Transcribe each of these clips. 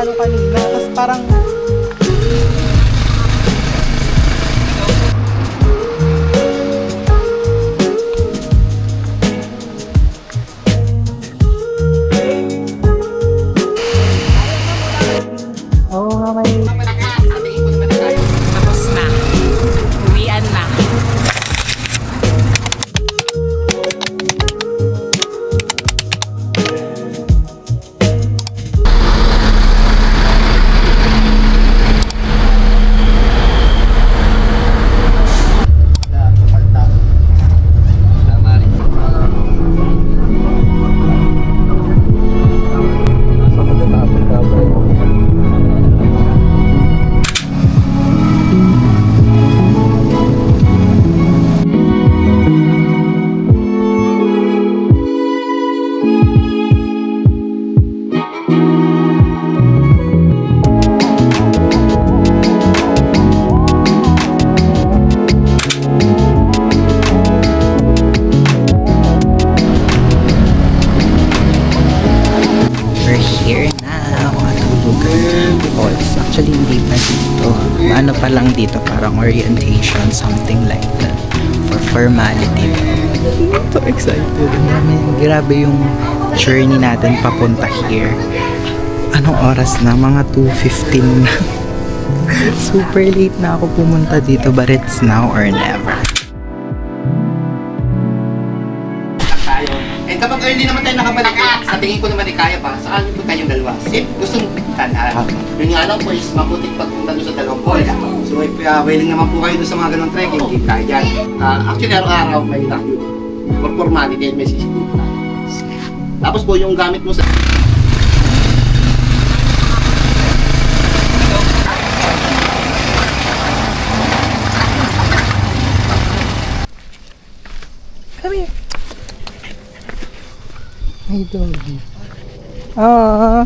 ano kanina. Tapos parang oo nga may Tapos na. Uwian na. we're here now. Matulugan Falls. Actually, hindi pa dito. Ano pa lang dito, parang orientation, something like that. For formality. So excited. Grabe yung journey natin papunta here. Anong oras na? Mga 2:15 na. Super late na ako pumunta dito, but it's now or never. Tayo. And kapag early naman tayo nakabalik, sa tingin ko naman kaya pa, saan po tayong dalawa? If gusto mong tanhan, yun nga lang po is mabuting pagpunta doon sa dalawang falls. So if willing naman po kayo doon sa mga ganong trekking, keep tayo dyan. Actually, araw-araw may nakyo. For formality, may sisipin tayo. Tapos po yung gamit mo sa... Come here. My doggy. Ah.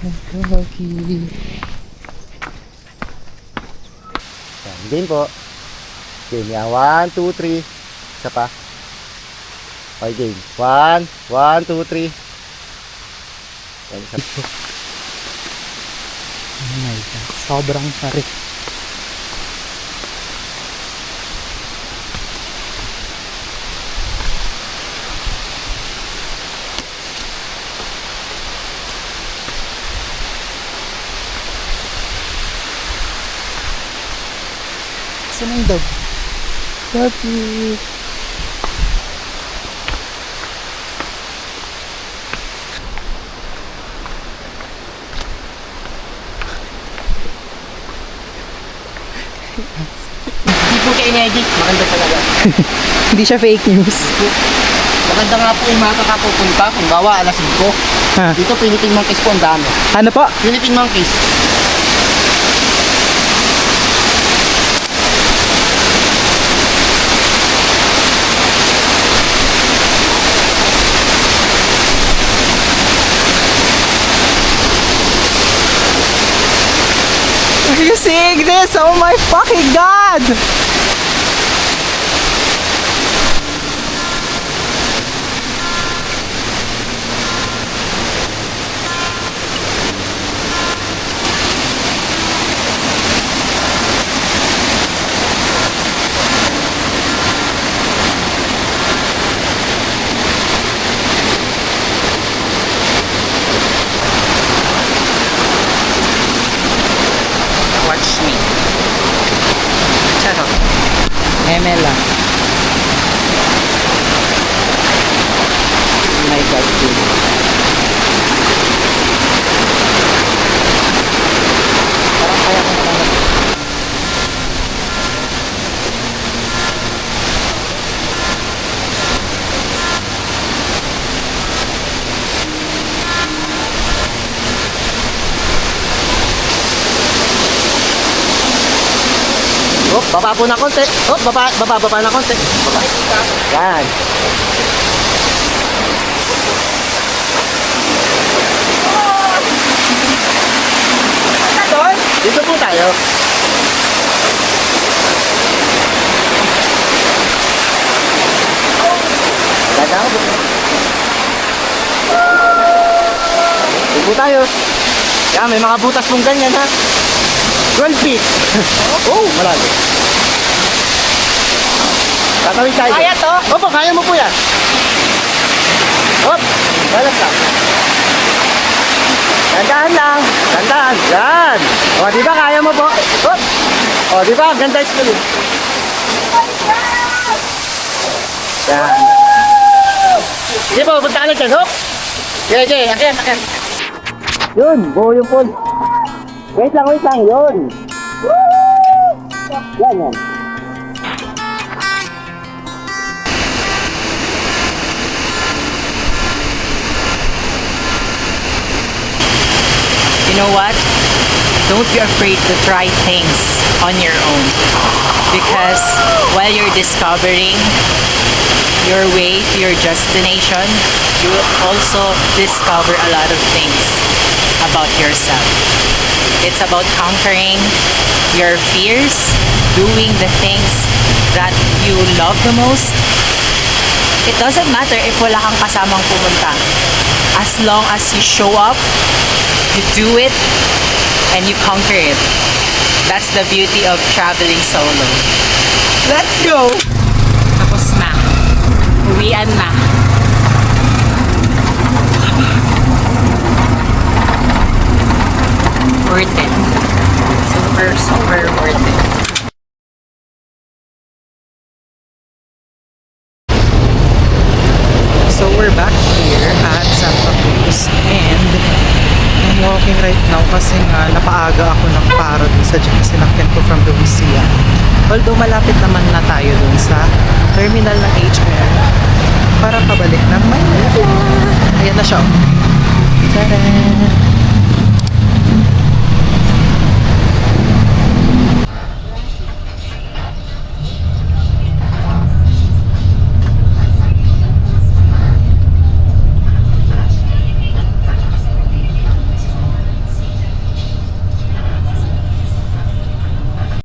My doggy. Game po. Game yan. 1, 2, 3. Isa pa. Okay, game. 1, 1, 2, 3. Oh my God. Sobrang tarik. Saan ang dog? Doggy. Hindi po kayo in-edit. Maganda talaga. Hindi siya fake news. Maganda nga po yung mga kakapupunta. Kung bawa, alas 5. Ha? Dito, Philippine monkeys po ang dami. Ano po? Philippine monkeys. Are you seeing this? Oh my fucking God! Watch me. Charot. Eme lang. Oh my God, dude. Parang kaya ko naman. Oh, baba po na konti. Oh, baba na konti. Baba. Yan. Dito po tayo. Dadaan po. po tayo. Yan, may mga butas pong ganyan ha. 12 feet. Oh, malalim. Tatawid tayo. Kaya to? Opo, kaya mo po yan. Hop, balas lang. Gandaan lang. Gandaan. Yan. O, di ba kaya mo po? Hop. O, di ba? Ganda is tuloy. Yan. Sige po, punta ka na dyan. Hop. Okay, okay. Akin. Yun, buo yung pool. Wait lang. Yun. Yan. You know what? Don't be afraid to try things on your own. Because while you're discovering your way to your destination, you will also discover a lot of things about yourself. It's about conquering your fears, doing the things that you love the most. It doesn't matter if wala kang kasamang pumunta. As long as you show up, you do it, and you conquer it. That's the beauty of traveling solo. Let's go! Tapos na. Uwian na. Worth it. Super worth it. So we're back here at Santa Cruz and I'm walking right now kasi nga napaaga ako ng paro dun sa jeep na sinakyan ko from Lucia. Although malapit naman na tayo dun sa terminal ng HR para pabalik ng Manila. Ayan na siya. Tada!